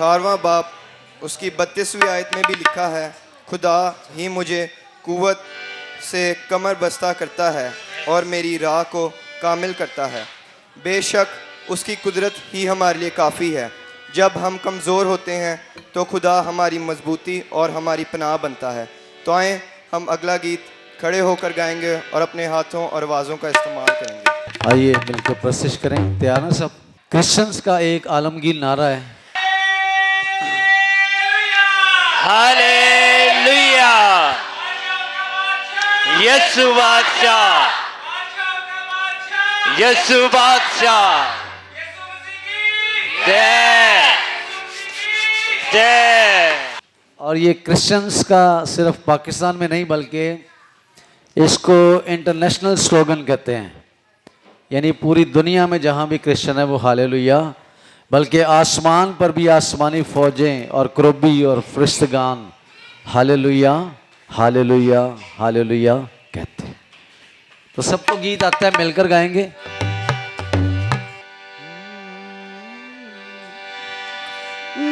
18वां बाब उसकी 32वीं आयत में भी लिखा है, खुदा ही मुझे कुव्वत से कमर बस्ता करता है और मेरी राह को कामिल करता है। बेशक उसकी कुदरत ही हमारे लिए काफ़ी है। जब हम कमज़ोर होते हैं तो खुदा हमारी मजबूती और हमारी पनाह बनता है। तो आएँ हम अगला गीत खड़े होकर गाएंगे और अपने हाथों और आवाज़ों का इस्तेमाल करेंगे। आइए मिलकर प्रशिश करें। तैयार ना सब? क्रिश्चियंस का एक आलमगीर नारा है, हालेलुया, यीशु बादशाह, यीशु बादशाह, जय जय। और ये क्रिश्चियंस का सिर्फ पाकिस्तान में नहीं बल्कि इसको इंटरनेशनल स्लोगन कहते हैं, यानी पूरी दुनिया में जहाँ भी क्रिश्चियन है वो हालेलुया, बल्कि आसमान पर भी आसमानी फौजें और क्रूबी और फरिश्तगान हालेलुया हालेलुया हालेलुया कहते हैं। तो सबको गीत आता है, मिलकर गाएंगे।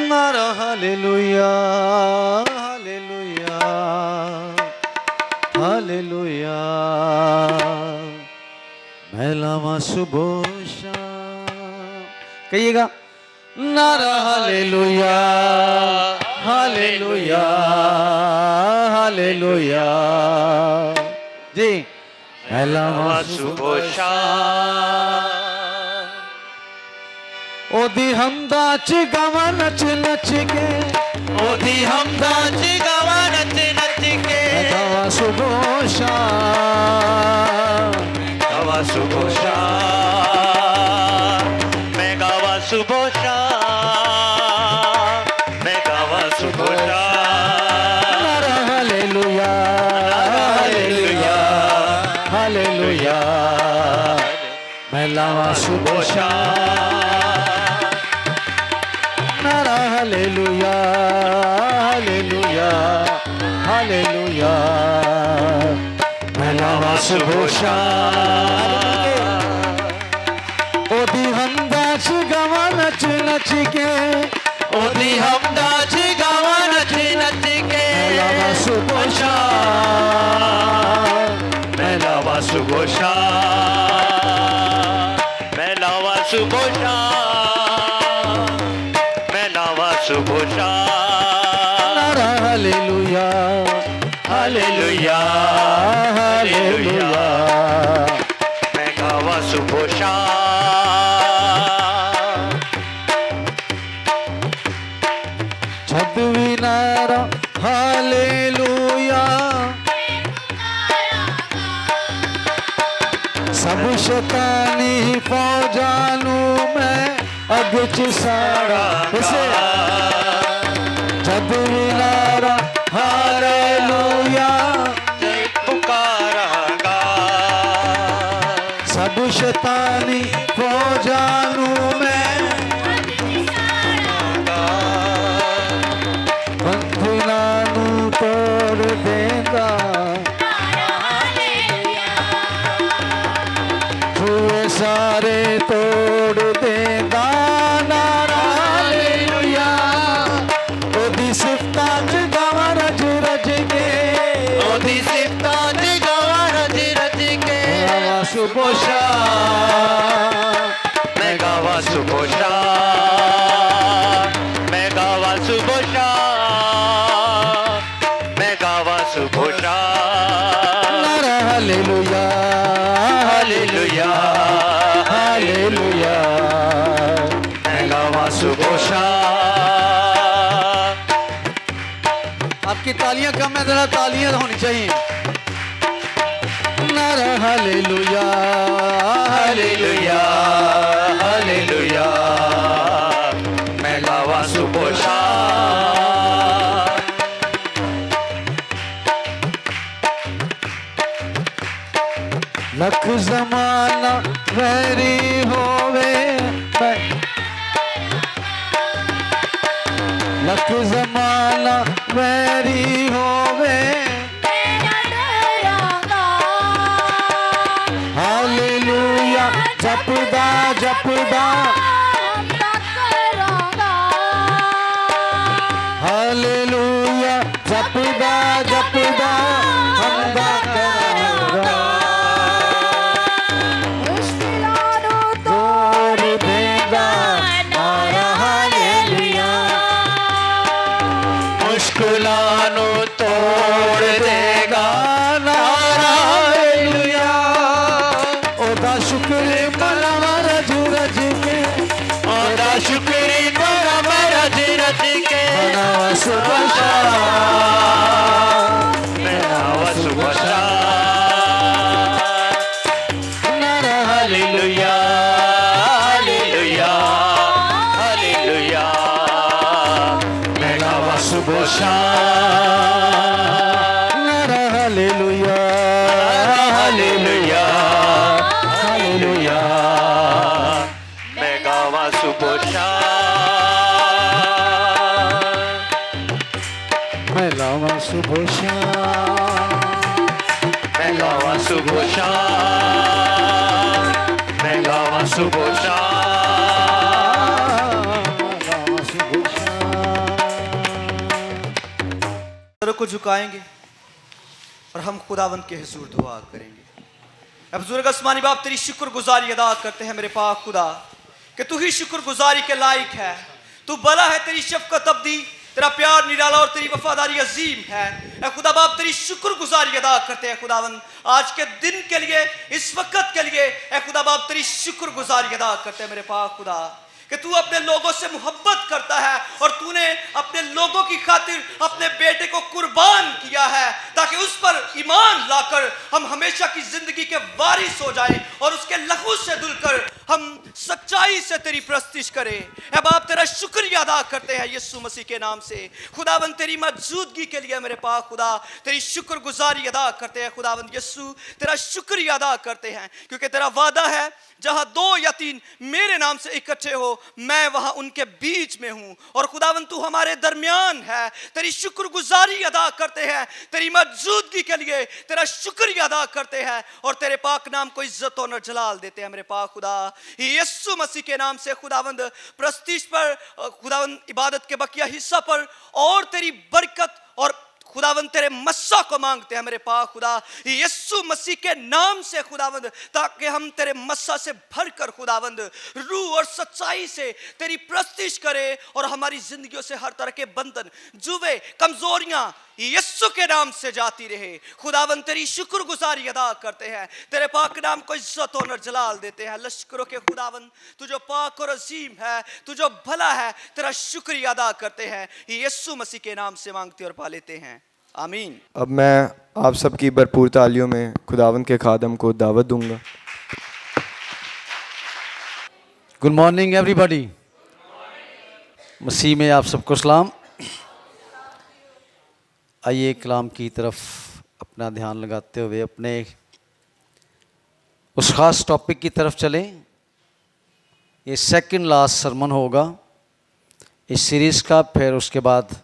नारा हालेलुया हालेलुया हालेलुया, महिलावा सुबह शाम। कहिएगा नारा हालेलुया हालेलुया हालेलुया जी, महिलावा सुबह शाम। ओदी हमदा च गावा नच नच के, ओदी हमदा च गावा नच नच के, गावा सुबह शाम, गावा सुबह शाम, मैं गावा सुबह शाम, मैं गावा सुबह शाम। नारा हालेलुया हालेलुया हालेलुया, महिलावा सुबह शाम। नारा हालेलुया हालेलुया हालेलुया, महिलावा सुबह शाम। ओदी हमदा च गावा नच नच के, ओदी हमदा च गावा नच नच के, महिलावा सुबह शाम, महिलावा सुबह शाम, महिलावा सुबह शाम, महिलावा सुबह शाम। नारा हालेलुया हालेलुया हालेलुया, मैं गावा सुबह शाम। छदवी नारा हालेलुया, सब शैतानी फौजानू मैं अग च साड़ा। छदवी नारा हालेलुया, पुकारांगा सब शैतानी फौजानू मैं बंधनानू तोड़ देगा, छुए सारे तोड़ देगा। नारा हालेलुया, ओदी सिफतां च गावा रज रज के, ओदी सिफतां च गावा रज रज के, गावा सुबह शाम, मैं गावा सुबह शाम, मैं गावा सुबह शाम, मैं गावा सुबह शाम। नारा हालेलुया हालेलुया हालेलुया, मैं गावा सुबह शाम। आपकी तालियां कम है, जरा तालियां होनी चाहिए। नारा हालेलुया हालेलुया हालेलुया, मैं गावा सुबह शाम। लख जमाना वैरी होवे, लख जमाना वैरी होवे, हालेलुया जपदा जपदा, जपदा जपदा हमदा करांगा तोड़ देगा नारा हालेलुया मुश्किलां तोड़ देगा नारा हालेलुया ओदा शुक्र मनावा रज रज के ओदा शुक्री मनावा रज रज के मनावा सुबह शाम मनावा सुबह शाम नारा हालेलुया हालेलुया हालेलुया मनावा सुबह शाम नारा हालेलुया हालेलुया हालेलुया मैं गावा सुबह शाम मैं लावा सुबह शाम मैं गावा सुबह शाम मैं गावा सुबह शाम सरों को झुकाएंगे और हम खुदावंद के हुजूर दुआ करेंगे। अब बुजुर्ग आसमानी बाप तेरी शुक्रगुजारी अदा करते हैं मेरे पाक खुदा कि तू ही शुक्रगुजारी के लायक है। तू भला है, तेरी शफकत अब्दी, तेरा प्यार निराला और तेरी वफादारी अजीम है। ऐ खुदा बाप तेरी शुक्रगुजारी अदा करते हैं खुदावंद आज के दिन के लिए, इस वक्त के लिए। ऐ खुदा बाप तेरी शुक्रगुजारी अदा करते हैं मेरे पाक खुदा कि तू अपने लोगों से मोहब्बत करता है और तूने अपने लोगों की खातिर अपने बेटे को कुर्बान किया है ताकि उस पर ईमान लाकर हम हमेशा की जिंदगी के वारिस हो जाएं और उसके लहू से धुलकर हम सच्चाई से तेरी प्रस्तिश करें। ऐ बाप तेरा शुक्रिया अदा करते हैं यीशु मसीह के नाम से। खुदावंद तेरी मौजूदगी के लिए मेरे पाक खुदा तेरी शुक्रगुजारी अदा करते हैं। खुदावंद यीशु तेरा शुक्रिया अदा करते हैं क्योंकि तेरा वादा है जहां 2 या 3 मेरे नाम से इकट्ठे हो मैं वहां उनके बीच में हूं। और खुदावंद तू हमारे दरमियान है। तेरी शुक्रगुजारी अदा करते हैं, तेरी मौजूदगी के लिए तेरा शुक्रिया अदा करते हैं और तेरे पाक नाम को इज्जत और जलाल देते हैं मेरे पाक खुदा यीशु मसीह के नाम से। खुदावंद प्रस्तीज पर, खुदावंद इबादत के बकिया हिस्सा पर और तेरी बरकत और खुदावंद तेरे मस्सा को मांगते हैं मेरे पाक खुदा यीशु मसीह के नाम से खुदावंद, ताकि हम तेरे मस्सा से भरकर खुदावंद रूह और सच्चाई से तेरी प्रस्तिश करें और हमारी जिंदगियों से हर तरह के बंधन, जुवे, कमजोरियां यीशु के नाम से जाती रहे। खुदावंद तेरी शुक्रगुजारी अदा करते हैं, तेरे पाक नाम को इज्जत और जलाल देते हैं। लश्करों के खुदावंद तू जो पाक और अजीम है, तू जो भला है, तेरा शुक्रिया अदा करते हैं यीशु मसीह के नाम से मांगते और पा लेते हैं, आमीन। अब मैं आप सबकी भरपूर तालियों में खुदावंद के खादम को दावत दूंगा। Good morning everybody. मसीह में आप सबको सलाम। आइए कलाम की तरफ अपना ध्यान लगाते हुए अपने उस ख़ास टॉपिक की तरफ चलें। ये सेकंड लास्ट सरमन होगा इस सीरीज़ का। फिर उसके बाद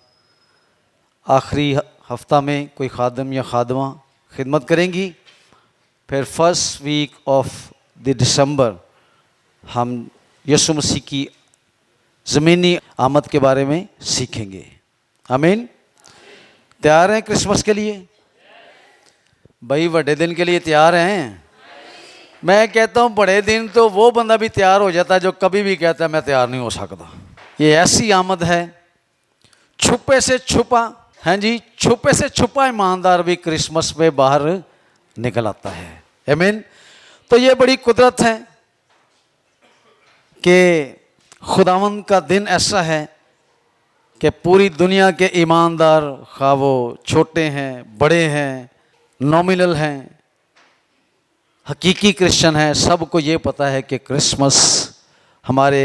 आखिरी हफ्ता में कोई खादम या खादमा खिदमत करेंगी। फिर first week of the December हम यीशु मसीह की ज़मीनी आमद के बारे में सीखेंगे। आमीन। तैयार हैं क्रिसमस के लिए? भाई बड़े दिन के लिए तैयार हैं? मैं कहता हूँ बड़े दिन तो वो बंदा भी तैयार हो जाता है जो कभी भी कहता है मैं तैयार नहीं हो सकता। ये ऐसी आमद है, छुपे से छुपा, हैं जी, छुपे से छुपा ईमानदार भी क्रिसमस में बाहर निकल आता है। आमीन। तो ये बड़ी कुदरत है कि खुदावंद का दिन ऐसा है कि पूरी दुनिया के ईमानदार, खा वो छोटे हैं, बड़े हैं, नॉमिनल हैं, हकीकी क्रिश्चियन हैं, सबको ये पता है कि क्रिसमस हमारे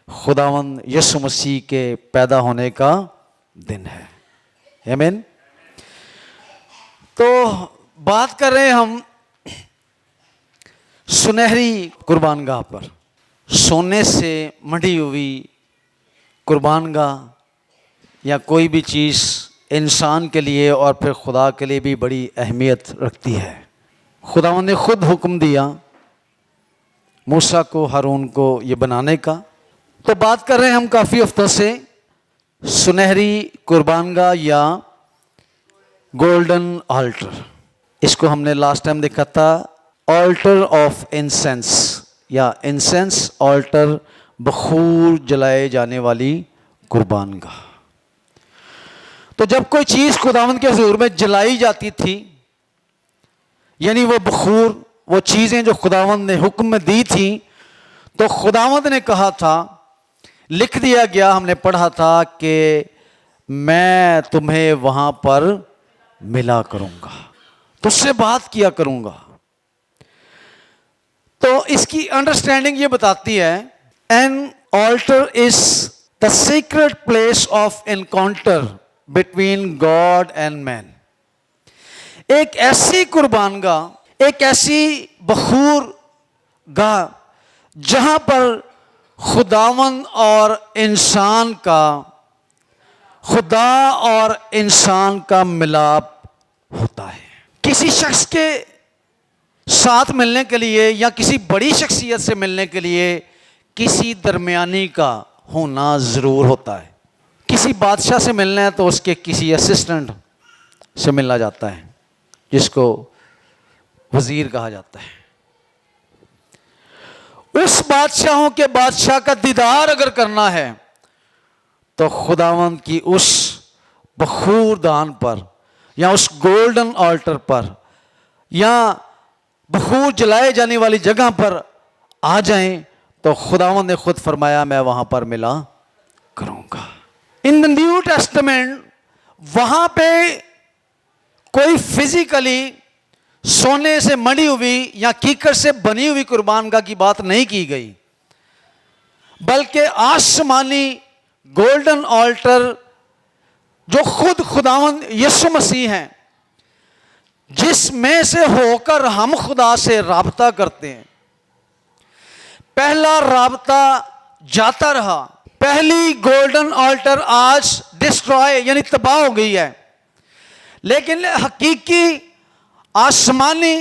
खुदावंद यीशु मसीह के पैदा होने का दिन है। आमीन। तो बात कर रहे हैं हम सुनहरी कुर्बानगाह पर। सोने से मढ़ी हुई कुर्बानगाह या कोई भी चीज़ इंसान के लिए और फिर खुदा के लिए भी बड़ी अहमियत रखती है। खुदावंद ने खुद हुक्म दिया मूसा को, हारून को ये बनाने का। तो बात कर रहे हैं हम काफ़ी हफ्तों से सुनहरी कुर्बानगाह या गोल्डन ऑल्टर, इसको हमने लास्ट टाइम देखा था, ऑल्टर ऑफ इंसेंस या इंसेंस ऑल्टर, बखूर जलाए जाने वाली कुर्बानगाह। तो जब कोई चीज खुदावंद के हुजूर में जलाई जाती थी, यानी वो बखूर, वो चीजें जो खुदावंद ने हुक्म में दी थी, तो खुदावंद ने कहा था, लिख दिया गया, हमने पढ़ा था कि मैं तुम्हें वहां पर मिला करूंगा, तुझसे बात किया करूंगा। तो इसकी अंडरस्टैंडिंग ये बताती है, an altar is the secret place of encounter between God and man. एक ऐसी कुर्बानगाह, एक ऐसी बखूर गाह जहां पर खुदावन और इंसान का, खुदा और इंसान का मिलाप होता है। किसी शख्स के साथ मिलने के लिए या किसी बड़ी शख्सियत से मिलने के लिए किसी दरमियानी का होना ज़रूर होता है। किसी बादशाह से मिलना है तो उसके किसी असिस्टेंट से मिलना जाता है, जिसको वजीर कहा जाता है। उस बादशाहों के बादशाह का दीदार अगर करना है तो खुदावंद की उस बखूर दान पर या उस गोल्डन ऑल्टर पर या बखूर जलाए जाने वाली जगह पर आ जाएं, तो खुदावंद ने खुद फरमाया, मैं वहां पर मिला करूंगा। इन द न्यू टेस्टामेंट वहां पे कोई फिजिकली सोने से मढ़ी हुई या कीकर से बनी हुई कुर्बानगाह की बात नहीं की गई, बल्कि आसमानी गोल्डन ऑल्टर जो खुद खुदावंद यीशु मसीह हैं, जिसमें से होकर हम खुदा से राबता करते हैं। पहला राबता जाता रहा, पहली गोल्डन ऑल्टर आज डिस्ट्रॉय यानी तबाह हो गई है, लेकिन हकीकी आसमानी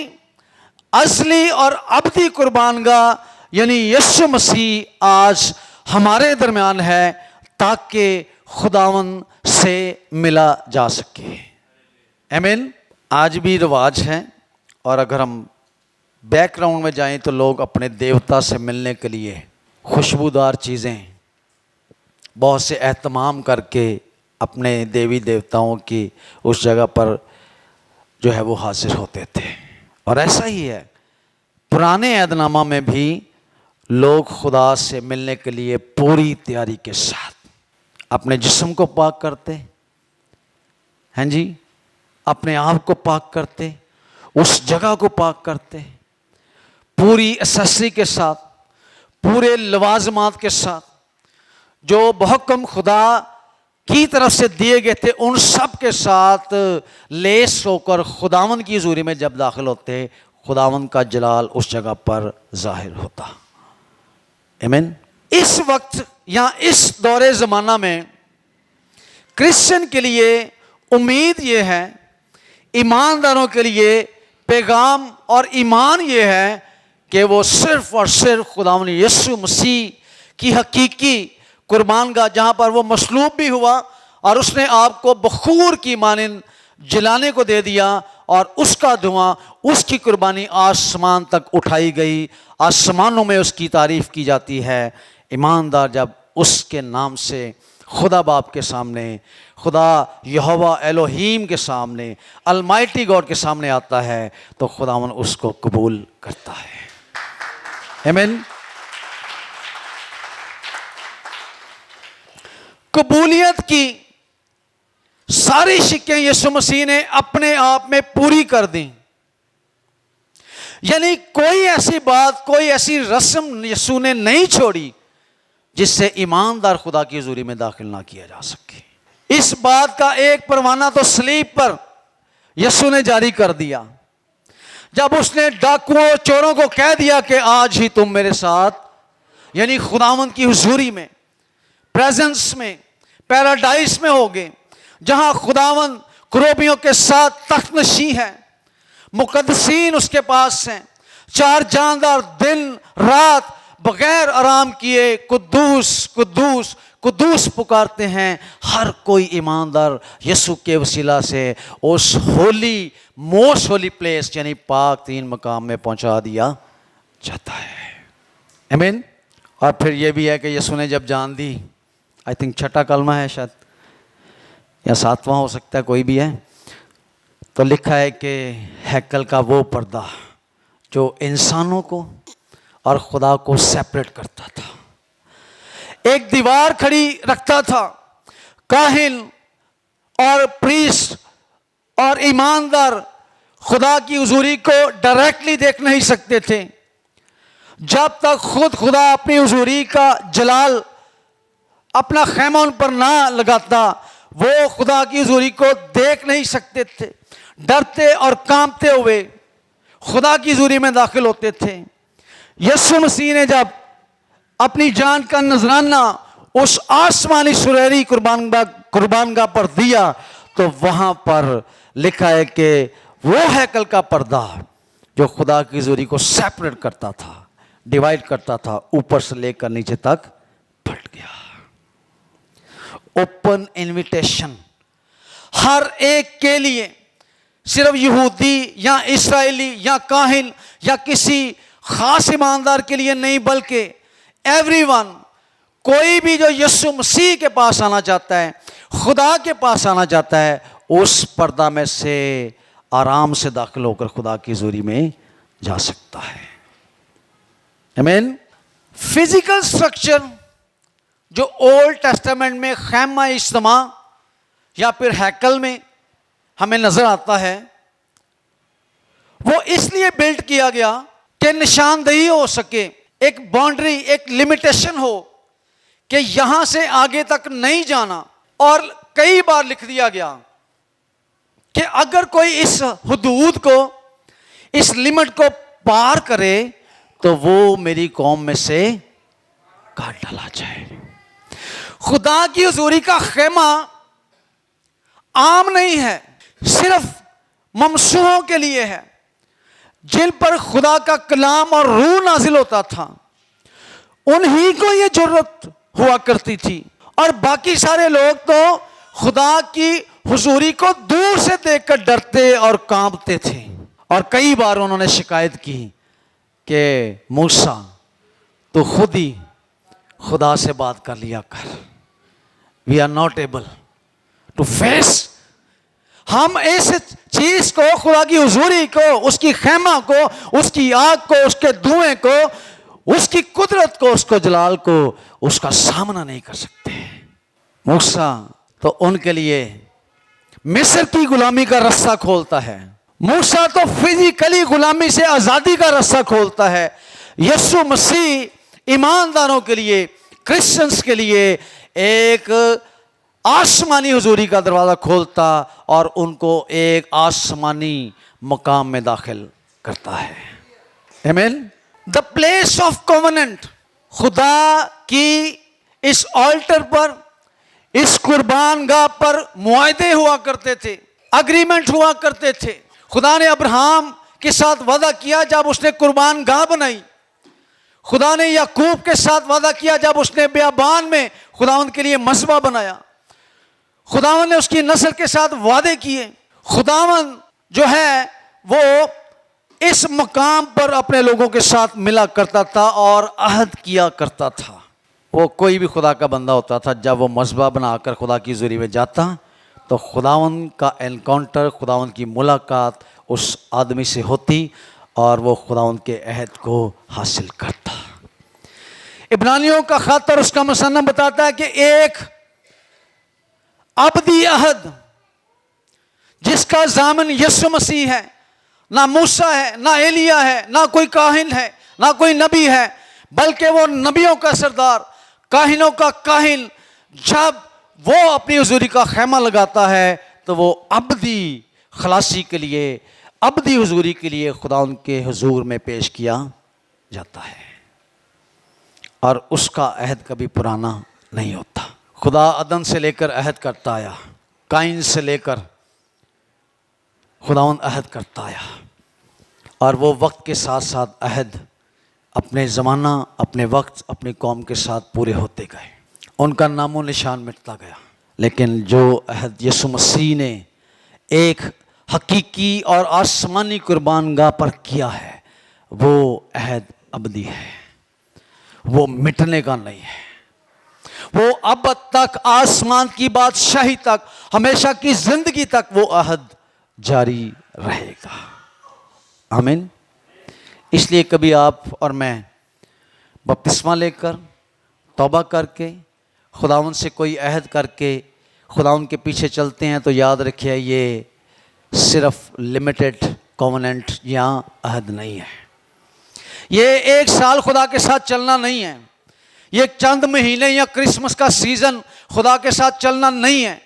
असली और अबदी कुर्बानगाह यानी यीशु मसीह आज हमारे दरमियान है, ताकि खुदावन से मिला जा सके। आमीन। आज भी रिवाज है, और अगर हम बैकग्राउंड में जाएं तो लोग अपने देवता से मिलने के लिए खुशबूदार चीज़ें बहुत से एहतमाम करके अपने देवी देवताओं की उस जगह पर जो है वो हाजिर होते थे। और ऐसा ही है, पुराने ऐदनामा में भी लोग खुदा से मिलने के लिए पूरी तैयारी के साथ अपने जिस्म को पाक करते हैं जी, अपने आप को पाक करते, उस जगह को पाक करते, पूरी एसेसरी के साथ, पूरे लवाजमात के साथ, जो बहुकम खुदा की तरफ से दिए गए थे, उन सब के साथ लेस होकर खुदावंद की हुजूरी में जब दाखिल होते, खुदावंद का जलाल उस जगह पर जाहिर होता। आमीन। इस वक्त या इस दौरे ज़माना में क्रिश्चियन के लिए उम्मीद ये है, ईमानदारों के लिए पैगाम और ईमान ये है कि वो सिर्फ और सिर्फ खुदावंद यीशु मसीह की हकीकी कुर्बानगाह, जहाँ पर वो मसलूब भी हुआ और उसने आपको बखूर की मानिंद जलाने को दे दिया, और उसका धुआं, उसकी कुर्बानी आसमान तक उठाई गई, आसमानों में उसकी तारीफ की जाती है। ईमानदार जब उसके नाम से खुदा बाप के सामने, खुदा यहोवा एलोहीम के सामने, अलमाइटी गॉड के सामने आता है, तो खुदावन उसको कबूल करता है। आमीन। कबूलियत की सारी शिक्कें यीशु मसीह ने अपने आप में पूरी कर दी, यानी कोई ऐसी बात, कोई ऐसी रस्म यीशु ने नहीं छोड़ी जिससे ईमानदार खुदा की हुजूरी में दाखिल ना किया जा सके। इस बात का एक परवाना तो सलीब पर यीशु ने जारी कर दिया, जब उसने डाकुओं चोरों को कह दिया कि आज ही तुम मेरे साथ, यानी खुदावंद की हुजूरी में, प्रेजेंस में, पैराडाइस में होगे, जहां खुदावंद कुरूबियों के साथ तख्तनशी है, मुकद्दसीन उसके पास हैं, 4 जानदार दिन रात बगैर आराम किए कुद्दूस कुद्दूस कुदूस पुकारते हैं, हर कोई ईमानदार यीशु के वसीला से उस होली, मोस्ट होली प्लेस यानी पाक तीन मकाम में पहुंचा दिया जाता है। आमीन। और फिर ये भी है कि यीशु ने जब जान दी, आई थिंक छठा कलमा है शायद या सातवां हो सकता है, कोई भी है, तो लिखा है कि हैकल का वो पर्दा जो इंसानों को और खुदा को सेपरेट करता था, एक दीवार खड़ी रखता था। काहिन और प्रीस्ट और ईमानदार खुदा की हुजूरी को डायरेक्टली देख नहीं सकते थे जब तक खुद खुदा अपनी हुजूरी का जलाल अपना खैमा उन पर ना लगाता। वो खुदा की हुजूरी को देख नहीं सकते थे, डरते और कांपते हुए खुदा की हुजूरी में दाखिल होते थे। यीशु मसीह ने जब अपनी जान का नजराना उस आसमानी सुनहरी कुर्बानगाह पर दिया तो वहां पर लिखा है कि वो हैकल का पर्दा जो खुदा की हुजूरी को सेपरेट करता था, डिवाइड करता था, ऊपर से लेकर नीचे तक फट गया। ओपन इनविटेशन हर एक के लिए, सिर्फ यहूदी या इस्राएली या काहिन या किसी खास ईमानदार के लिए नहीं, बल्कि एवरीवन, कोई भी जो यीशु मसीह के पास आना चाहता है, खुदा के पास आना चाहता है, उस पर्दा में से आराम से दाखिल होकर खुदा की हुजूरी में जा सकता है। आमीन। फिजिकल स्ट्रक्चर जो ओल्ड टेस्टामेंट में खैमा इज्तिमा या फिर हैकल में हमें नजर आता है, वो इसलिए बिल्ड किया गया कि निशानदेही हो सके, एक बाउंड्री, एक लिमिटेशन हो कि यहां से आगे तक नहीं जाना। और कई बार लिख दिया गया कि अगर कोई इस हुदूद को, इस लिमिट को पार करे तो वो मेरी कौम में से काट डाला जाए। खुदा की हुजूरी का खेमा आम नहीं है, सिर्फ ममसूहों के लिए है जिन पर खुदा का कलाम और रूह नाजिल होता था। उन्हीं को यह जरूरत हुआ करती थी और बाकी सारे लोग तो खुदा की हुजूरी को दूर से देखकर डरते और कांपते थे। और कई बार उन्होंने शिकायत की कि मूसा तो खुद ही खुदा से बात कर लिया कर, we are not able to face. हम इस चीज को, खुदा की हुजूरी को, उसकी खेमा को, उसकी आग को, उसके धुएं को, उसकी कुदरत को, उसको जलाल को, उसका सामना नहीं कर सकते। मूसा तो उनके लिए मिस्र की गुलामी का रास्ता खोलता है, मूसा तो फिजिकली गुलामी से आजादी का रास्ता खोलता है। यीशु मसीह ईमानदारों के लिए, क्रिश्चियंस के लिए एक आसमानी हुजूरी का दरवाजा खोलता और उनको एक आसमानी मकाम में दाखिल करता है। आमीन। द प्लेस ऑफ कॉवेनेंट, खुदा की इस ऑल्टर पर, इस कुर्बानगाह पर मुआहदे हुआ करते थे, अग्रीमेंट हुआ करते थे। खुदा ने अब्राहम के साथ वादा किया जब उसने कुर्बानगाह बनाई। खुदा ने याकूब के साथ वादा किया जब उसने बियाबान में खुदावंद के लिए मस्बा बनाया। खुदावंद ने उसकी नस्ल के साथ वादे किए। खुदावंद जो है वो इस मकाम पर अपने लोगों के साथ मिला करता था और अहद किया करता था। वो कोई भी खुदा का बंदा होता था, जब वो मस्बा बनाकर खुदा की हुजूरी में जाता तो खुदावंद का एनकाउंटर, खुदावंद की मुलाकात उस आदमी से होती और वो खुदावंद के अहद को हासिल करता। इब्रानियों का खत और उसका मसन्ना बताता है कि एक अबदी अहद जिसका जामिन यीशु मसीह है, ना मूसा है, ना एलिया है, ना कोई काहिन है, ना कोई नबी है, बल्कि वो नबियों का सरदार, काहिनों का काहिन, जब वो अपनी हुजूरी का खेमा लगाता है तो वो अबदी खलासी के लिए, अबदी हुजूरी के लिए खुदा उनके हुजूर में पेश किया जाता है और उसका अहद कभी पुराना नहीं होता। खुदा अदन से लेकर अहद करता आया, काइन से लेकर खुदावंद अहद करता आया और वो वक्त के साथ साथ अहद अपने ज़माना, अपने वक्त, अपनी कौम के साथ पूरे होते गए। उनका नामो निशान मिटता गया। लेकिन जो अहद यीशु मसीह ने एक हकीकी और आसमानी कुर्बानगाह पर किया है, वो अहद अबदी है, वो मिटने का नहीं है। वो अब तक आसमान की बादशाही तक, हमेशा की जिंदगी तक वो अहद जारी रहेगा। आमीन। इसलिए कभी आप और मैं बपतिस्मा लेकर, तौबा करके, खुदावन से कोई अहद करके खुदावन के पीछे चलते हैं, तो याद रखिए ये सिर्फ लिमिटेड कॉवेनेंट या अहद नहीं है। ये एक साल खुदा के साथ चलना नहीं है, ये चंद महीने या क्रिसमस का सीजन खुदा के साथ चलना नहीं है,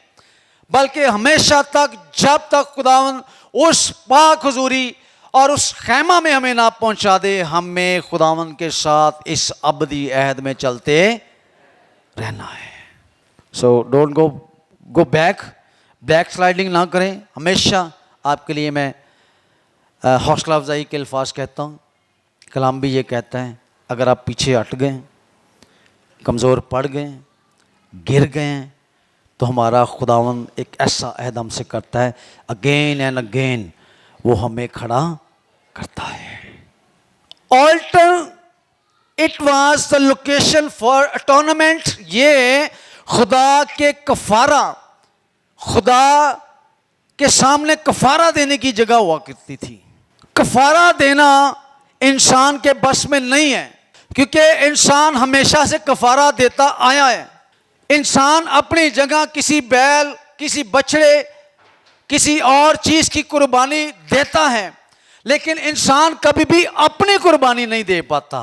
बल्कि हमेशा तक, जब तक खुदावन उस पाक हुजूरी और उस खैमा में हमें ना पहुंचा दे, हमें खुदावन के साथ इस अबदी अहद में चलते रहना है। So don't go back sliding ना करें। हमेशा आपके लिए मैं हौसला अफजाई के अल्फाज कहता हूँ। कलाम भी ये कहता है, अगर आप पीछे हट गए, कमज़ोर पड़ गए, गिर गए, तो हमारा खुदावन एक ऐसा अहद हमसे करता है, अगेन एंड अगेन वो हमें खड़ा करता है। Altar it was the location for atonement. ये खुदा के कफारा, खुदा के सामने कफारा देने की जगह हुआ करती थी। कफारा देना इंसान के बस में नहीं है, क्योंकि इंसान हमेशा से कफारा देता आया है। इंसान अपनी जगह किसी बैल, किसी बछड़े, किसी और चीज की कुर्बानी देता है, लेकिन इंसान कभी भी अपनी कुर्बानी नहीं दे पाता।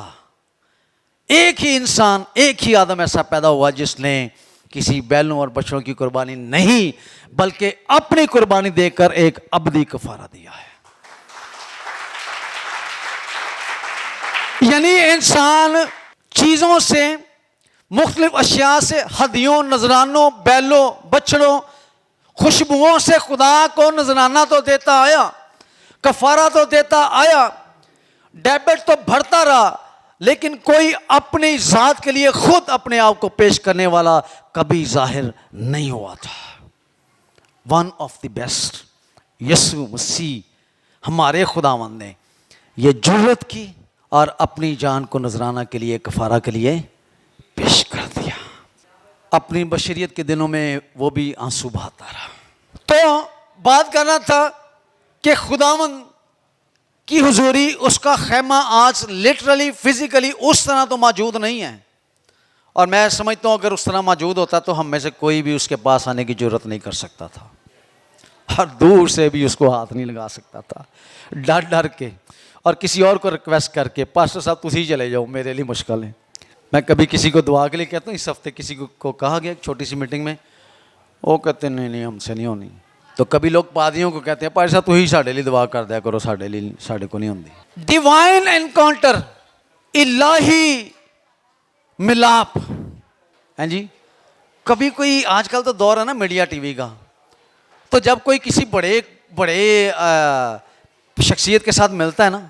एक ही इंसान, एक ही आदम ऐसा पैदा हुआ जिसने किसी बैलों और बछड़ों की कुर्बानी नहीं, बल्कि अपनी कुर्बानी देकर एक अबदी कफारा दिया है। यानी इंसान चीजों से, मुख्तलिफ अशिया से, हदियों, नजरानों, बैलों, बछड़ों, खुशबुओं से खुदा को नजराना तो देता आया, कफारा तो देता आया, डेबिट तो भरता रहा, लेकिन कोई अपनी जात के लिए खुद अपने आप को पेश करने वाला कभी जाहिर नहीं हुआ था। वन ऑफ द बेस्ट यीशु मसीह हमारे खुदावंद ने यह जुर्रत की और अपनी जान को नजराना के लिए, कफारा के लिए पेश कर दिया। अपनी बशरियत के दिनों में वो भी आंसू बहाता रहा। तो बात करना था कि खुदावंद की हुजूरी, उसका खैमा आज लिटरली, फिजिकली उस तरह तो मौजूद नहीं है। और मैं समझता हूँ अगर उस तरह मौजूद होता तो हम में से कोई भी उसके पास आने की जरूरत नहीं कर सकता था, और दूर से भी उसको हाथ नहीं लगा सकता था, डर डर के, और किसी और को रिक्वेस्ट करके, पास्टर साहब तुम ही चले जाओ, मेरे लिए मुश्किल है। मैं कभी किसी को दुआ के लिए कहता हूँ, इस हफ्ते किसी को कहा गया एक छोटी सी मीटिंग में, वो कहते नहीं हमसे नहीं होनी। तो कभी लोग पादियों को कहते हैं, पास्टर साहब तुम ही साढ़े लिए दुआ कर दिया करो, साढ़े लिए, साढ़े को नहीं होती। डिवाइन एनकाउंटर, इलाही मिलाप, हैं जी। कभी कोई, आजकल तो दौर है ना मीडिया टीवी का, तो जब कोई किसी बड़े शख्सियत के साथ मिलता है ना,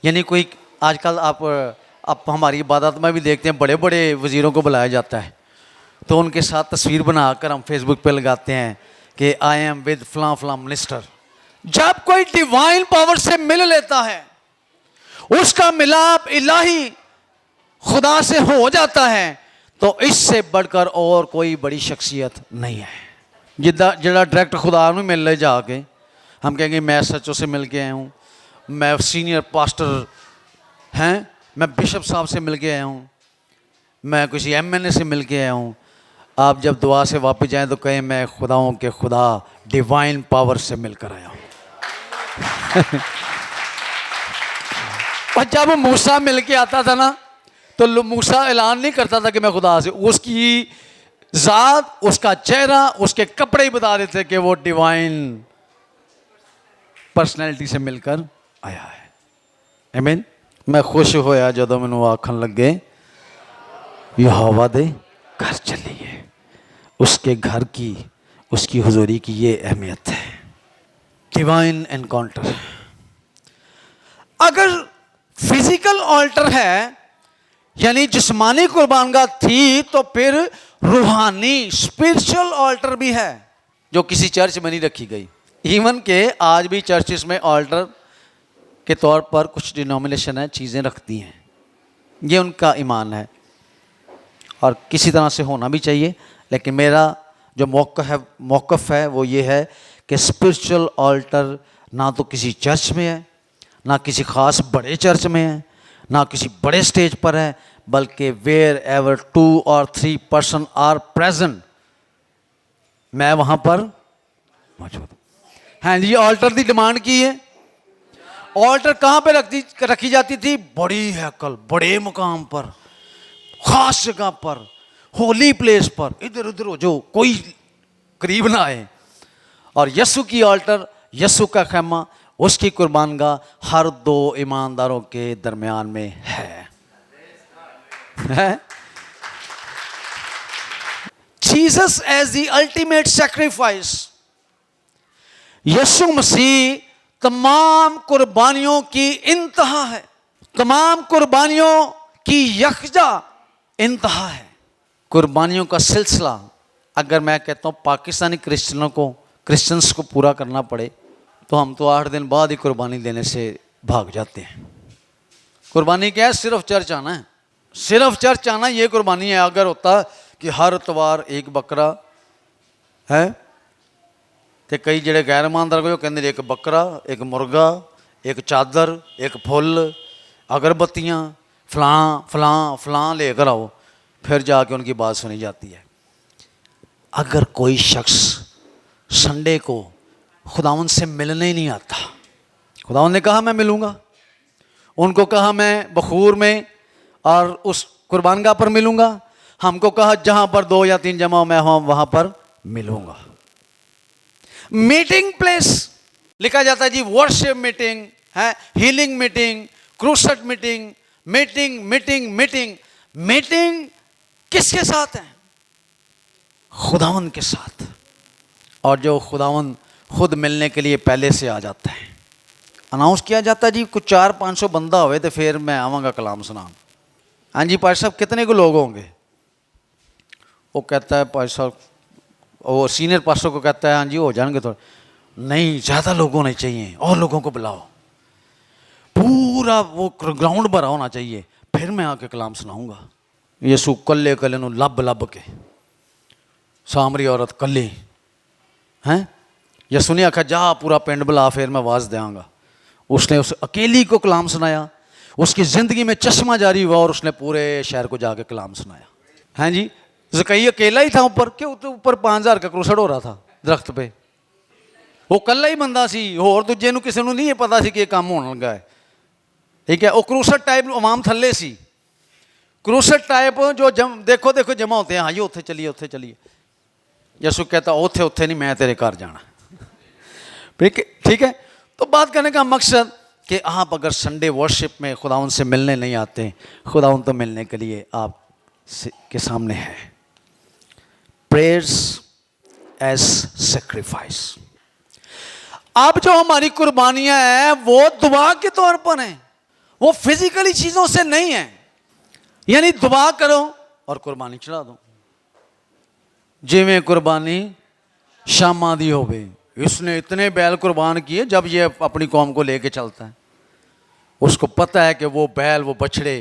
यानी कोई, आजकल आप हमारी इबादत में भी देखते हैं बड़े बड़े वजीरों को बुलाया जाता है, तो उनके साथ तस्वीर बनाकर हम फेसबुक पे लगाते हैं कि आई एम विद फलां फलां मिनिस्टर। जब कोई डिवाइन पावर से मिल लेता है, उसका मिलाप इलाही खुदा से हो जाता है, तो इससे बढ़कर और कोई बड़ी शख्सियत नहीं है। जिदा डायरेक्ट खुदा में मिल ले जाके हम कहेंगे मैं सचो से मिल के आया हूँ, मैं सीनियर पास्टर हैं, मैं बिशप साहब से मिल के आया हूँ, मैं किसी एमएनए से मिल के आया हूँ। आप जब दुआ से वापस जाएं तो कहें मैं खुदाओं के खुदा डिवाइन पावर से मिलकर आया हूँ। और जब मूसा मिल के आता था ना, तो मूसा ऐलान नहीं करता था कि मैं खुदा से, उसकी जात, उसका चेहरा, उसके कपड़े ही बता देते कि वो डिवाइन पर्सनैलिटी से मिलकर आया है। आमीन। मैं खुश होया जदों मैनू आखन लगे यहोवा दे घर चलिए। उसके घर की, उसकी हुजूरी की ये अहमियत है। Divine encounter. अगर फिजिकल ऑल्टर है यानी जिस्मानी कुर्बानगाह थी, तो फिर रूहानी स्पिरिचुअल ऑल्टर भी है जो किसी चर्च में नहीं रखी गई। इवन के आज भी चर्चिस में ऑल्टर के तौर पर कुछ डिनोमिनेशन है, चीज़ें रखती हैं, ये उनका ईमान है और किसी तरह से होना भी चाहिए। लेकिन मेरा जो मौक़िफ़ है वो ये है कि स्पिरिचुअल ऑल्टर ना तो किसी चर्च में है, ना किसी ख़ास बड़े चर्च में है, ना किसी बड़े स्टेज पर है, बल्कि wherever 2 or 3 person are present, मैं वहाँ पर मौजूद हूँ। हाँ जी, ऑल्टर की डिमांड की है। ऑल्टर कहाँ पे रखी जाती थी? बड़ी हैकल, बड़े मुकाम पर, ख़ास जगह पर, होली प्लेस पर, इधर उधर हो जो कोई करीब ना आए। और यस्सु की ऑल्टर, यस्सु का खैमा, उसकी कुर्बानगाह हर 2 ईमानदारों के दरमियान में है। Jesus as the ultimate sacrifice, Yeshu Masih तमाम कुर्बानियों की इंतहा है, तमाम कुर्बानियों की यकजा इंतहा है। कुर्बानियों का सिलसिला अगर मैं कहता हूँ पाकिस्तानी क्रिश्चियंस को पूरा करना पड़े तो हम तो 8 दिन बाद ही कुर्बानी देने से भाग जाते हैं। कुर्बानी क्या है? सिर्फ चर्च आना है, सिर्फ चर्च आना, ये कुर्बानी है। अगर होता कि हर इतवार एक बकरा है तो कई जड़े गैर ईमानदार को कहते एक बकरा, एक मुर्गा, एक चादर, एक फुल, अगरबत्तियाँ, फलां फलां फलां लेकर आओ, फिर जाके उनकी बात सुनी जाती है। अगर कोई शख्स संडे को खुदावंद से मिलने ही नहीं आता, खुदावंद ने कहा मैं मिलूँगा, उनको कहा मैं बखूर में और उस कुर्बानगाह पर मिलूँगा, हमको कहा जहाँ पर 2 या 3 जमा हो मैं वहाँ पर मिलूँगा। मीटिंग प्लेस लिखा जाता है जी, वर्शिप मीटिंग है, healing meeting, crusade meeting, meeting meeting meeting meeting किसके साथ है? खुदावंद के साथ। और जो खुदावंद खुद मिलने के लिए पहले से आ जाता है, अनाउंस किया जाता है जी, कुछ 400-500 बंदा हुए तो फिर मैं आवाँगा कलाम सुना। हाँ जी पाश साहब, कितने को लोग होंगे? वो कहता है पाश साहब, वो सीनियर पास्टर को कहता है हाँ जी हो जाएंगे थोड़े। नहीं, ज़्यादा लोग होने चाहिए, और लोगों को बुलाओ, पूरा वो ग्राउंड भरा होना चाहिए, फिर मैं आके कलाम सुनाऊंगा। यीशु कल्ले कल्ले नूं लब लब के, सामरी औरत कल्ली हैं, यीशु ने आखा जा पूरा पिंड बुला फिर मैं आवाज़ देंगा। उसने उस अकेली को कलाम सुनाया, उसकी ज़िंदगी में चश्मा जारी हुआ और उसने पूरे शहर को जाके कलाम सुनाया। हैं जी, ज़कई अकेला ही था ऊपर, क्यों ऊपर 5000 का क्रूसड हो रहा था दरख्त पे, वो कल्ला ही बंदा सी, होर दूजे नूं किसी नूं नहीं पता सी कि ये काम होने लगा है। ठीक है, वो क्रूसड टाइप अवाम थल्ले सी, क्रूसड टाइप जो देखो देखो जमा होते हैं, हाँ जी उत्थे चलिए उत्थे चलिए। यीशु कहता उत्थे उत्थे नहीं, मैं तेरे घर जाना। ठीक है, तो बात करने का मकसद कि आप अगर संडे वर्शिप में खुदाउन से मिलने नहीं आते, खुदाउन तो मिलने के लिए आप के सामने है। Prayers as sacrifice. अब जो हमारी कुर्बानियां हैं वो दुआ के तौर पर हैं, वो फिजिकली चीजों से नहीं है। यानी दुआ करो और कुर्बानी चढ़ा दो। जिमें कुर्बानी शामा दी होवे, इसने इतने बैल कुर्बान किए, जब ये अपनी कौम को लेके चलता है उसको पता है कि वो बैल वो बछड़े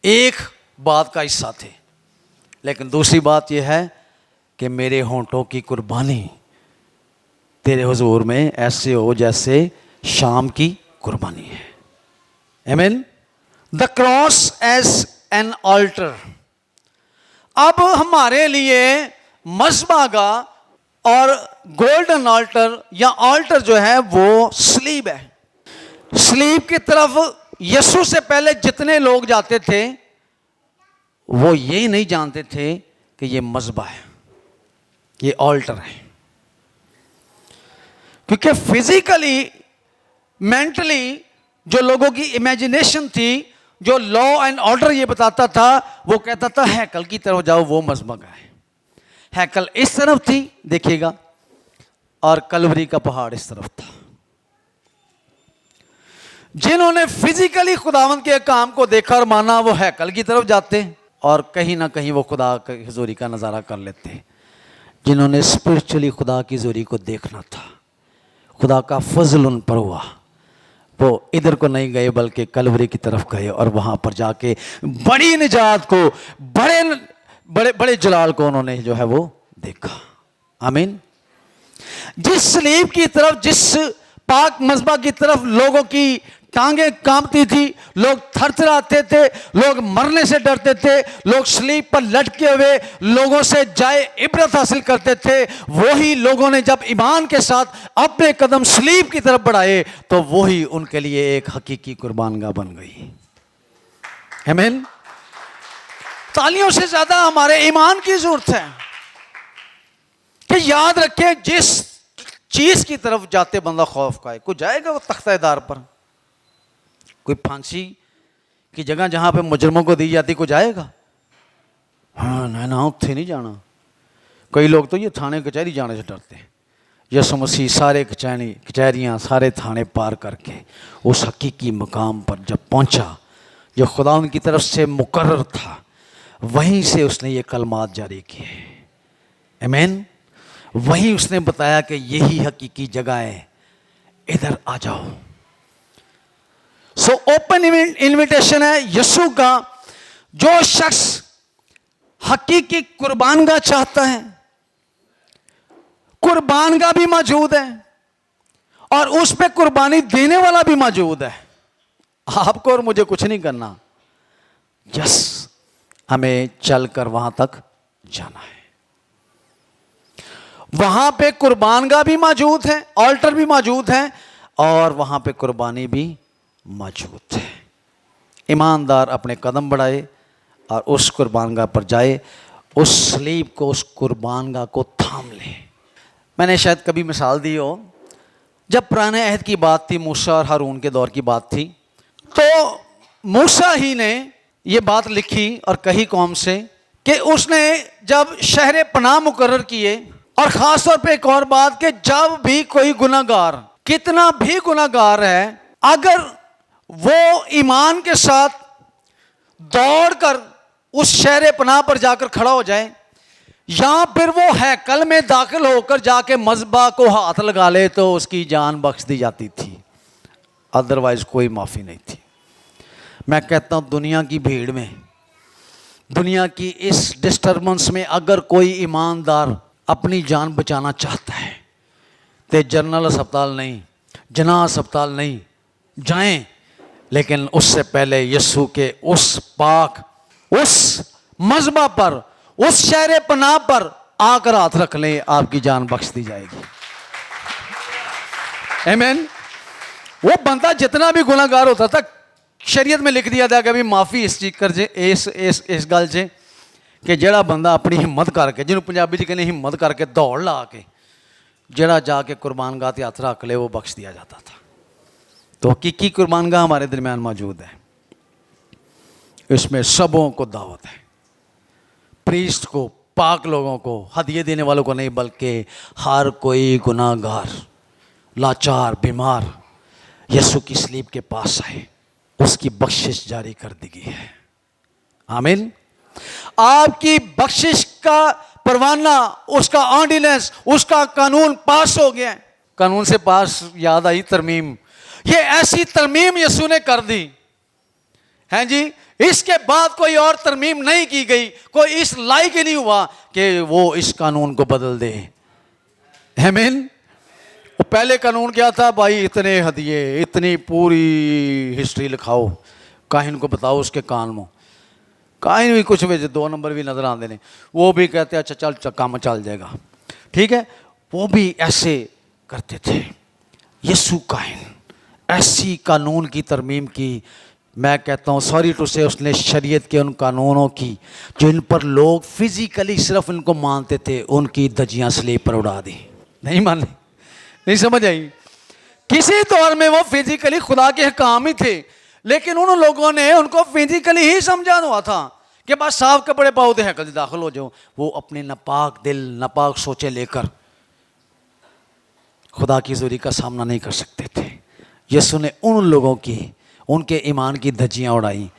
एक बात का हिस्सा थे, लेकिन दूसरी बात यह है कि मेरे होंठों की कुर्बानी तेरे हुजूर में ऐसे हो जैसे शाम की कुर्बानी है। आमीन। The cross as an altar. अब हमारे लिए मज़बा और गोल्डन ऑल्टर या ऑल्टर जो है वो स्लीब है। स्लीब की तरफ यीशु से पहले जितने लोग जाते थे वो ये नहीं जानते थे कि ये मज़बा है, ये ऑल्टर है, क्योंकि फिजिकली मेंटली जो लोगों की इमेजिनेशन थी, जो लॉ एंड ऑर्डर ये बताता था, वो कहता था हैकल की तरफ जाओ, वो मज़बा है। हैकल इस तरफ थी देखिएगा, और कलवरी का पहाड़ इस तरफ था। जिन्होंने फिजिकली खुदावंद के काम को देखा और माना, वो हैकल की तरफ जाते और कहीं ना कहीं वो खुदा की हुजूरी का नज़ारा कर लेते। जिन्होंने स्पिरिचुअली खुदा की हुजूरी को देखना था, खुदा का फजल उन पर हुआ, वो इधर को नहीं गए बल्कि कलवरी की तरफ गए और वहाँ पर जाके बड़ी निजात को, बड़े बड़े बड़े जलाल को उन्होंने जो है वो देखा। आमीन। जिस सलीब की तरफ, जिस पाक मज़बा की तरफ लोगों की टांगें कांपती थी, लोग थरथराते थे, लोग मरने से डरते थे, लोग सलीब पर लटके हुए लोगों से जाए इबरत हासिल करते थे, वही लोगों ने जब ईमान के साथ अपने कदम सलीब की तरफ बढ़ाए तो वही उनके लिए एक हकीकी कुर्बानगाह बन गई। आमीन। तालियों से ज्यादा हमारे ईमान की जरूरत है कि याद रखें, जिस चीज की तरफ जाते बंदा खौफ खाए, कोई जाएगा वो तख्तेदार पर, कोई फांसी की जगह जहां पे मुजरमों को दी जाती, कोई जाएगा? हाँ ना, उत्थे नहीं जाना। कई लोग तो ये थाने कचहरी जाने से डरते हैं। यसु मसीह सारे कचहरियाँ सारे थाने पार करके उस हकीकी मकाम पर जब पहुंचा जो खुदा उनकी तरफ से मुकर्रर था, वहीं से उसने ये कलमात जारी किए। आमीन। वहीं उसने बताया कि यही हकीकी जगह है, इधर आ जाओ। सो ओपन इनविटेशन है यीशु का। जो शख्स हकीकी कुर्बानगाह चाहता है, कुर्बानगाह भी मौजूद है और उस पे कुर्बानी देने वाला भी मौजूद है। आपको और मुझे कुछ नहीं करना, यस, हमें चलकर वहां तक जाना है। वहां पे कुर्बानगाह भी मौजूद है, ऑल्टर भी मौजूद है और वहां पे कुर्बानी भी मौजूद है। ईमानदार अपने कदम बढ़ाए और उस कुर्बानगाह पर जाए, उस सलीब को, उस कुर्बानगाह को थाम ले। मैंने शायद कभी मिसाल दी हो, जब पुराने अहद की बात थी, मूसा और हारून के दौर की बात थी, तो मूसा ही ने ये बात लिखी और कही कौम से कि उसने जब शहर पनाह मुकर्रर किए, और ख़ास तौर पे एक और बात कि जब भी कोई गुनाहगार, कितना भी गुनाहगार है, अगर वो ईमान के साथ दौड़कर उस शहर पनाह पर जाकर खड़ा हो जाए या फिर वो हैकल में दाखिल होकर जाके मज़बा को हाथ लगा ले तो उसकी जान बख्श दी जाती थी, अदरवाइज कोई माफ़ी नहीं थी। मैं कहता हूँ दुनिया की भीड़ में, दुनिया की इस डिस्टर्बेंस में अगर कोई ईमानदार अपनी जान बचाना चाहता है तो जनरल अस्पताल नहीं, जना अस्पताल नहीं जाएं, लेकिन उससे पहले यीशु के उस पाक, उस मज़बा पर, उस शहर पनाह पर आकर हाथ रख लें, आपकी जान बख्श दी जाएगी। आमीन। वो बंदा जितना भी गुनाहगार होता था, शरीयत में लिख दिया था कि भी माफ़ी इस चीज कर जे, इस गल से कि जड़ा बंदा अपनी हिम्मत करके, जिन्होंने पंजाबी कहने हिम्मत करके दौड़ ला के जड़ा जाके कुर्बानगाह ते हथ रख ले, वो बख्श दिया जाता था। तो हकीकी कुर्बानगाह हमारे दरमियान मौजूद है। इसमें सबों को दावत है, प्रीस्ट को, पाक लोगों को, हदिये देने वालों को नहीं, बल्कि हर कोई गुनाहगार, लाचार, बीमार यीशु की सलीब के पास आए, उसकी बख्शिश जारी कर दी गई है। आमीन। आपकी बख्शिश का परवाना, उसका ऑर्डिनेंस, उसका कानून पास हो गया है। कानून से पास याद आई तरमीम। ये ऐसी तरमीम यीशु ने कर दी है जी, इसके बाद कोई और तरमीम नहीं की गई, कोई इस लायक ही नहीं हुआ कि वो इस कानून को बदल दे। आमीन। वो पहले कानून क्या था भाई, इतने हदिये, इतनी पूरी हिस्ट्री लिखाओ, काहिन को बताओ उसके कान में, काहिन भी कुछ भी 2 नंबर भी नजर आते हैं, वो भी कहते अच्छा चल काम चल जाएगा, ठीक है, वो भी ऐसे करते थे। यीशु काहिन ऐसी कानून की तरमीम की, मैं कहता हूँ सॉरी टू से, उसने शरीयत के उन कानूनों की जिन पर लोग फिजिकली सिर्फ इनको मानते थे, उनकी धज्जियाँ स्लीब पर उड़ा दी। नहीं माने, नहीं समझ आई। किसी दौर में वो फिजिकली खुदा के काम ही थे, लेकिन उन लोगों ने उनको फिजिकली ही समझा हुआ था कि बस साफ कपड़े पाओ तो हैकल दाखिल हो जाओ। वो अपने नापाक दिल, नापाक सोचे लेकर खुदा की हुजूरी का सामना नहीं कर सकते थे। यीशु ने उन लोगों की उनके ईमान की धज्जियाँ उड़ाई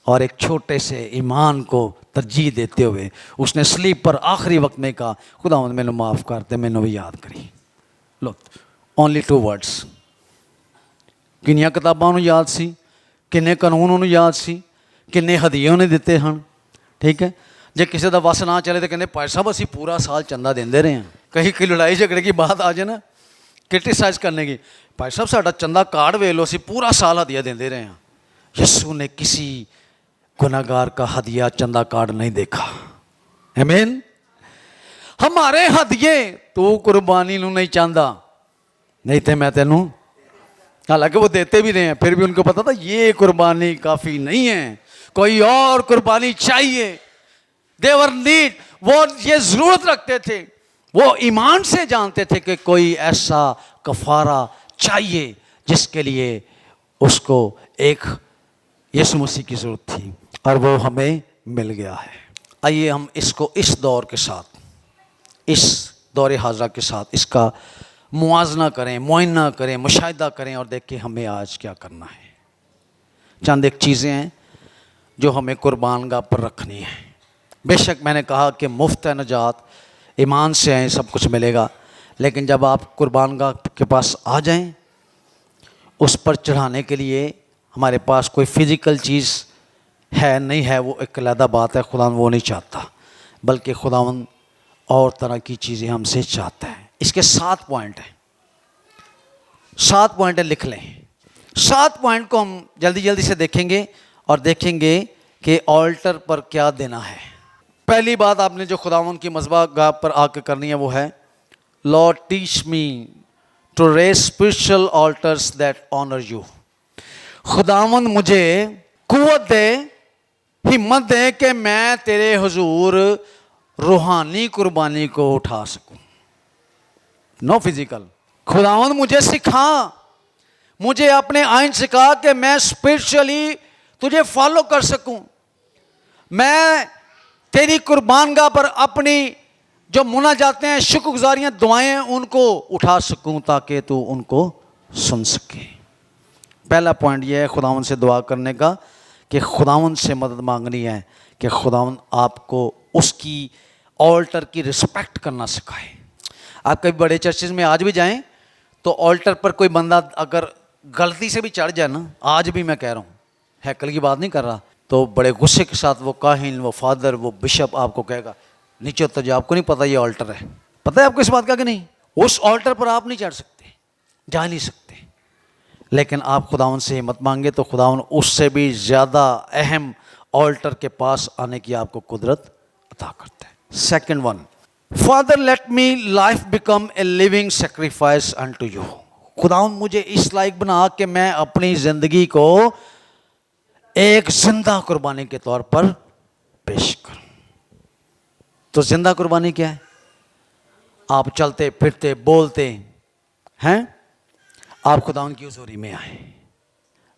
और एक छोटे से ईमान को तरजीह देते हुए उसने स्लीप पर आखिरी वक्त में कहा, खुदावंद मैनू माफ़ कर दे, मैनू भी याद करी। लो, ओनली 2 वर्ड्स। किन्नियां किताबां उन्होंने याद सी, किन्ने कानून उन्होंने याद सी, किन्ने हदीए उन्हें दिते हैं। ठीक है, जे किसी का वस ना चले तो कहते भाई साहब असी पूरा साल चंदा देंदे रहे हैं। कहीं की लड़ाई झगड़े की बात आ जाए ना, क्रिटिसाइज करने की, भाई साहब साडा चंदा कार्ड वे लो, असी पूरा साल हदिया देंदे रहे हैं। यीशु ने किसी गुनाहगार का हदिया चंदा कार्ड नहीं देखा। आमीन। हमारे हदिये तू कुर्बानी नू नहीं चाहता, नहीं तो मैं तेनू, हालांकि वो देते भी रहे हैं, फिर भी उनको पता था ये कुर्बानी काफ़ी नहीं है, कोई और कुर्बानी चाहिए। देवर नीड, वो ये ज़रूरत रखते थे, वो ईमान से जानते थे कि कोई ऐसा कफारा चाहिए जिसके लिए उसको एक यीशु मसीह की ज़रूरत थी, और वो हमें मिल गया है। आइए हम इसको इस दौर के साथ, इस दौर हाजरा के साथ इसका मुआजना करें, मुआयना करें, मुशाहिदा करें और देखें हमें आज क्या करना है। चंद एक चीज़ें हैं जो हमें कुर्बानगाह पर रखनी है। बेशक मैंने कहा कि मुफ्त है नजात, ईमान से आए सब कुछ मिलेगा, लेकिन जब आप कुर्बानगाह के पास आ जाएं, उस पर चढ़ाने के लिए हमारे पास कोई फ़िज़िकल चीज़ है नहीं है, वो एक अलग बात है, खुदावन वो नहीं चाहता, बल्कि खुदावन और तरह की चीज़ें हमसे चाहता है। इसके 7 पॉइंट हैं, 7 पॉइंट है, लिख लें। 7 पॉइंट को हम जल्दी जल्दी से देखेंगे और देखेंगे कि ऑल्टर पर क्या देना है। पहली बात आपने जो खुदावन की मज़बा गाह पर आकर करनी है वो है, Lord teach me to raise spiritual altars that honour you. खुदावन मुझे कुव्वत दे, हिम्मत दे कि मैं तेरे हुजूर रूहानी कुर्बानी को उठा सकूं, नो फिजिकल। खुदावन मुझे सिखा, मुझे अपने आइन सिखा कि मैं स्पिरिचुअली तुझे फॉलो कर सकूं, मैं तेरी कुर्बानगाह पर अपनी जो मुनाजातें हैं, शुक्रगुजारियां, दुआएं, उनको उठा सकूं ताकि तू उनको सुन सके। पहला पॉइंट यह है खुदावन से दुआ करने का कि खुदावन से मदद मांगनी है कि खुदावन आपको उसकी ऑल्टर की रिस्पेक्ट करना सिखाए। आप कभी बड़े चर्चेज में आज भी जाएं तो ऑल्टर पर कोई बंदा अगर गलती से भी चढ़ जाए ना, आज भी मैं कह रहा हूँ, हैकल की बात नहीं कर रहा, तो बड़े गुस्से के साथ वो काहिन, वो फादर, वो बिशप आपको कहेगा नीचे उतर जाओ, आपको नहीं पता ये ऑल्टर है। पता है आपको इस बात का कि नहीं? उस ऑल्टर पर आप नहीं चढ़ सकते, जा नहीं सकते, लेकिन आप खुदावन से हिम्मत मांगे तो खुदावन उससे भी ज़्यादा अहम ऑल्टर के पास आने की आपको कुदरत अता करता है। Second one, father let me life become a living sacrifice unto you. खुदावन मुझे इस लायक बना कि मैं अपनी ज़िंदगी को एक जिंदा कुर्बानी के तौर पर पेश करूं। तो जिंदा कुर्बानी क्या है? आप चलते फिरते बोलते हैं, आप खुदावन की हुजूरी में आए,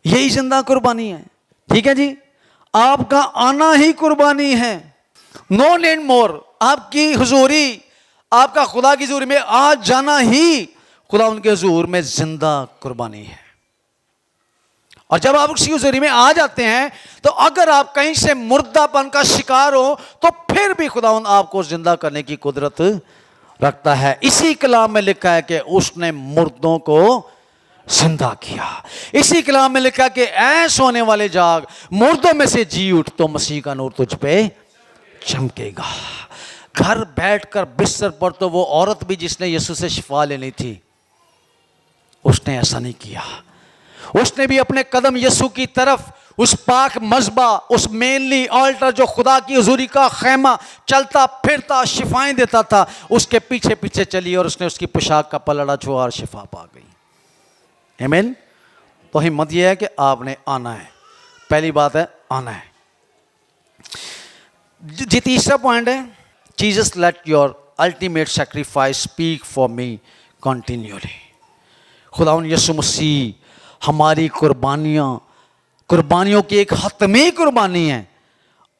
यही जिंदा कुर्बानी है। ठीक है जी, आपका आना ही कुर्बानी है, नो नीड मोर। आपकी हुजूरी, आपका खुदा की हुजूरी में आ जाना ही खुदा उनके हुजूर में जिंदा कुर्बानी है। और जब आप उसकी हुजूरी में आ जाते हैं तो अगर आप कहीं से मुर्दापन का शिकार हो तो फिर भी खुदावंद आपको जिंदा करने की कुदरत रखता है। इसी कलाम में लिखा है कि उसने मुर्दों को जिंदा किया। इसी कलाम में लिखा कि ऐ सोने वाले जाग, मुर्दों में से जी उठ तो मसीह का नूर तुझ पे चमकेगा। घर बैठकर बिस्तर पर तो वो औरत भी जिसने यीशु से शिफा लेनी थी, उसने ऐसा नहीं किया। उसने भी अपने कदम यीशु की तरफ, उस पाक मज़बा, उस मेनली ऑल्टर जो खुदा की हुजूरी का खैमा चलता फिरता शिफाएं देता था, उसके पीछे पीछे चली और उसने उसकी पोशाक का पलड़ा छुआ और शिफा पा गई। आमीन। तो हिम्मत यह है कि आपने आना है। पहली बात है आना है। जी तीसरा पॉइंट है, Jesus let your ultimate sacrifice speak for me continually. खुदावंद यीशु मसीह हमारी कुर्बानियों की एक हतमी कुर्बानी है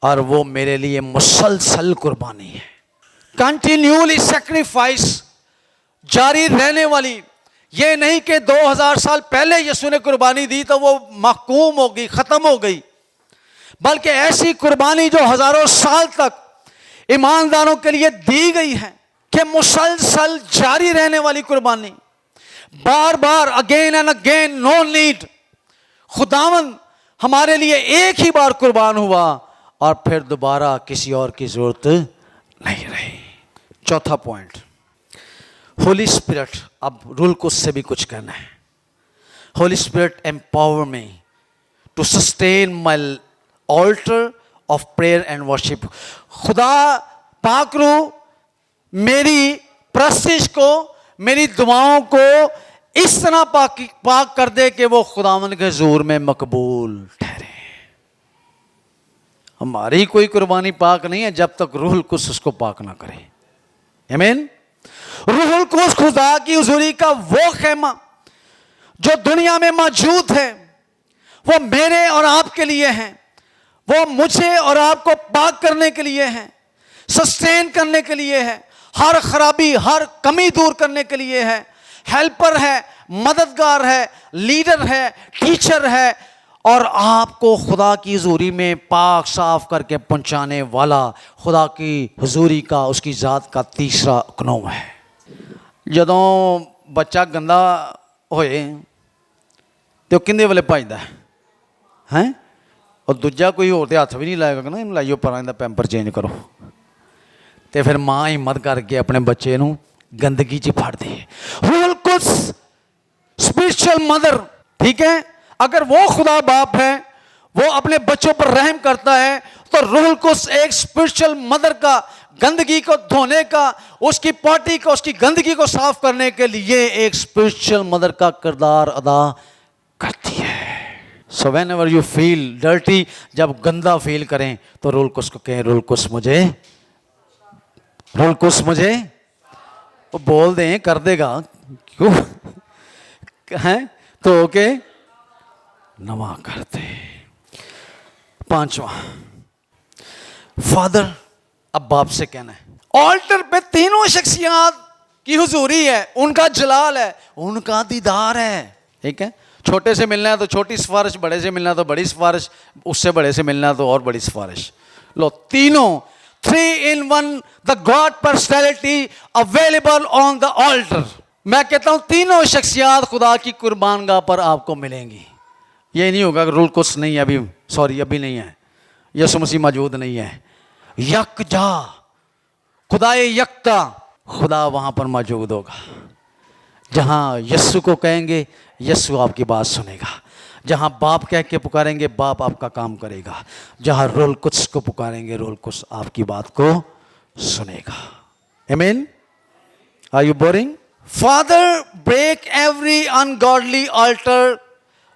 और वो मेरे लिए मुसलसल कुर्बानी है। कंटिन्यूअली सैक्रिफाइस, जारी रहने वाली, ये नहीं कि 2000 साल पहले यीशु ने कुर्बानी दी तो वो महकूम हो गई, खत्म हो गई, बल्कि ऐसी कुर्बानी जो हजारों साल तक ईमानदारों के लिए दी गई है कि मुसलसल जारी रहने वाली कुर्बानी, बार बार, again and again, no need. खुदावंद हमारे लिए एक ही बार कुर्बान हुआ और फिर दोबारा किसी और की जरूरत नहीं रही। चौथा पॉइंट, होली स्पिरिट। अब रूल को उससे भी कुछ कहना है। Holy Spirit empower me to sustain my altar of prayer and worship. खुदा पाक रूह मेरी प्रस्तिश को, मेरी दुआओं को इस तरह पाक कर दे कि वो खुदावंद के हुजूर में मकबूल ठहरे। हमारी कोई कुर्बानी पाक नहीं है जब तक रूहुल कुद्स उसको पाक ना करे। आमीन। रूहुल कुद्स खुदा की हुजूरी का वो खेमा जो दुनिया में मौजूद है, वो मेरे और आपके लिए है, वो मुझे और आपको पाक करने के लिए है, सस्टेन करने के लिए है, हर खराबी, हर कमी दूर करने के लिए है, हेल्पर है, मददगार है, लीडर है, टीचर है, और आपको खुदा की हुजूरी में पाक साफ करके पहुंचाने वाला खुदा की हुजूरी का, उसकी ज़ात का तीसरा कनूम है। जदों बच्चा गंदा होए तो किंदे वाले भजदा है, और दूजा कोई होर ते हत्थ भी नहीं लाएगा ना, लाइयो पर इहदा पैंपर चेंज करो, तो फिर माँ हिम्मत करके अपने बच्चे नूं गंदगी च फड़ दे। रूहुल कुद्स स्पिरिचुअल मदर, ठीक है। अगर वो खुदा बाप है, वो अपने बच्चों पर रहम करता है, तो रूहुल कुद्स एक स्पिरिचुअल मदर का, गंदगी को धोने का, उसकी पॉटी को, उसकी गंदगी को साफ करने के लिए एक स्पिरिचुअल मदर का किरदार अदा करती है। So when ever you feel dirty, जब गंदा फील करें तो रूहुल कुद्स को कहें, रूहुल कुद्स मुझे, रूहुल कुद्स मुझे, वो बोल दें, कर देगा, क्यों हैं, तो ओके नवा करते। पांचवा, फादर, अब बाप से कहना है। ऑल्टर पे तीनों शख्सियत की हुजूरी है, उनका जलाल है, उनका दीदार है, ठीक है। छोटे से मिलना है तो छोटी सिफारिश, बड़े से मिलना है तो बड़ी सिफारिश, उससे बड़े से मिलना है तो और बड़ी सिफारिश। लो, तीनों, 3 in 1, the God personality available on the altar. मैं कहता हूं तीनों शख्सियत खुदा की कुर्बानगाह पर आपको मिलेंगी। ये नहीं होगा कि रूहुल कुद्स नहीं है अभी, सॉरी अभी नहीं है, यीशु मसीह मौजूद नहीं है। यकजा, खुदाए यकता, खुदा वहां पर मौजूद होगा। जहां यीशु को कहेंगे, यीशु आपकी बात सुनेगा। जहां बाप कह के पुकारेंगे, बाप आपका काम करेगा। जहां रूहुल कुद्स को पुकारेंगे, रूहुल कुद्स आपकी बात को सुनेगा। आमीन। Are you boring? Father, break every ungodly altar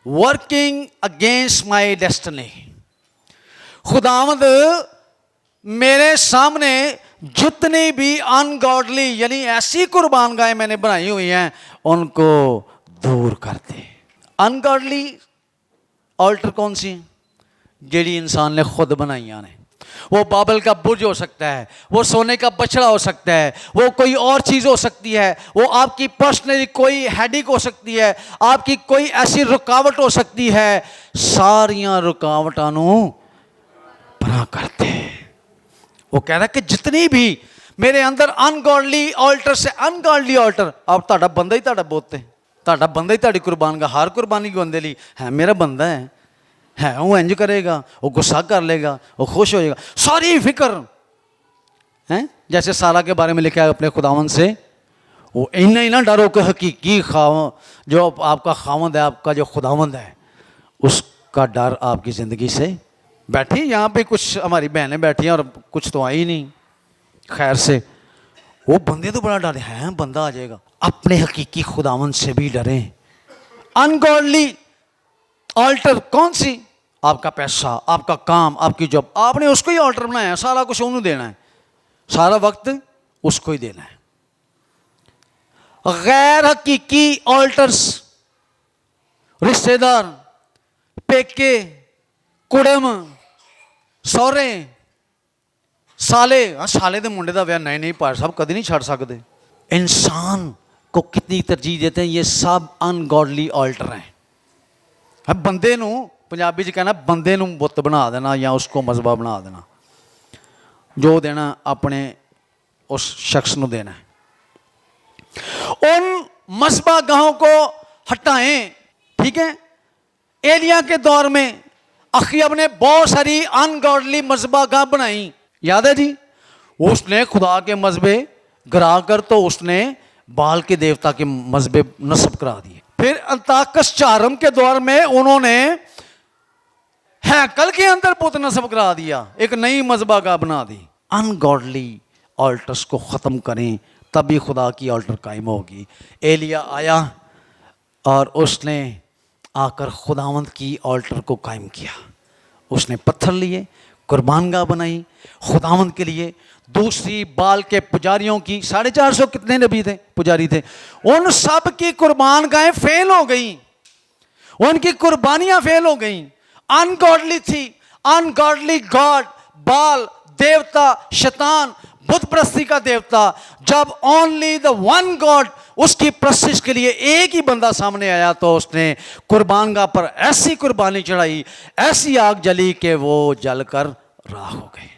working against my destiny. खुदावंद मेरे सामने जितनी भी अनगॉडली, यानी ऐसी कुर्बानगाहें मैंने बनाई हुई हैं, उनको दूर कर दे। अनगॉडली ऑल्टर कौन सी? जेड़ी इंसान ने खुद बनाइया ने। वो बाबल का बुर्ज हो सकता है, वो सोने का बछड़ा हो सकता है, वो कोई और चीज़ हो सकती है, वो आपकी पर्सनली कोई हेडिक हो सकती है, आपकी कोई ऐसी रुकावट हो सकती है। सारियां रुकावटां नूं परा करते। वो कह रहा है कि जितनी भी मेरे अंदर अनगॉडली ऑल्टर से, अनगॉडली ऑल्टर, आप ताड़ा बंदा ही ताड़ा बोते, ताड़ा बंदा ही ताड़ी कुर्बानगाह, हर कुर्बानी को बंदे ली है, मेरा बंदा है, वो इंज करेगा, वो गुस्सा कर लेगा, वो खुश हो जाएगा, सारी फिक्र है। जैसे सारा के बारे में लिखा है अपने खुदावंद से, वो इन्ना ही ना डरो कि हकीकी खाव, जो आपका खावंद है, आपका जो खुदावंद है, उसका डर आपकी ज़िंदगी से। बैठी यहाँ पे कुछ हमारी बहनें बैठी हैं और कुछ तो आई नहीं खैर से, वो बंदे तो बड़ा डरे हैं, बंदा आ जाएगा। अपने हकीकी खुदावंद से भी डरें। अनगॉडली ऑल्टर कौन सी? आपका पैसा, आपका काम, आपकी जॉब, आपने उसको ही ऑल्टर बनाया है, सारा कुछ उन्हें देना है, सारा वक्त उसको ही देना है। गैर हकीकी ऑल्टर्स, रिश्तेदार, पेके, कुड़म, सौरे, साले, साले दे मुंडे दा विआह नहीं भाई साहब कदी नहीं छड़ सकते। इंसान को कितनी तरजीह देते हैं, ये सब अनगॉडली ऑल्टर हैं। अब बंदे नू पंजाबी च कहना बंदे नू बुत बना देना या उसको मजहबा बना देना, जो देना अपने उस शख्स को देना है। उन मजहबा गाहों को हटाएं, ठीक है। एलिया के दौर में अखियब ने बहुत सारी अनगॉडली मजहबा गाह बनाई, याद है जी। उसने खुदा के मजहबे गिरा कर तो उसने बाल के देवता के मजहबे नस्ब करा दिए। फिर अंताकस चारम के दौर में उन्होंने हैकल के अंदर बुत नस्ब करा दिया, एक नई मजहबा गाह बना दी। अनगॉडली ऑल्टर्स को ख़त्म करें, तभी खुदा की ऑल्टर कायम होगी। एलिया आया और उसने आकर खुदावंद की ऑल्टर को कायम किया। उसने पत्थर लिए, कुर्बानगाह बनाई खुदावंद के लिए। दूसरी बाल के पुजारियों की 450 कितने नबी थे, पुजारी थे, उन सब की कुर्बानगाहें फेल हो गई, उनकी कुर्बानियां फेल हो गई। अनगॉडली थी, अनगॉडली गॉड, बाल देवता, शैतान, बुत प्रस्ती का देवता। जब ओनली द वन गॉड, उसकी प्रस्तिश के लिए एक ही बंदा सामने आया तो उसने कुर्बानगाह पर ऐसी कुर्बानी चढ़ाई, ऐसी आग जली कि वो जलकर राख हो गई।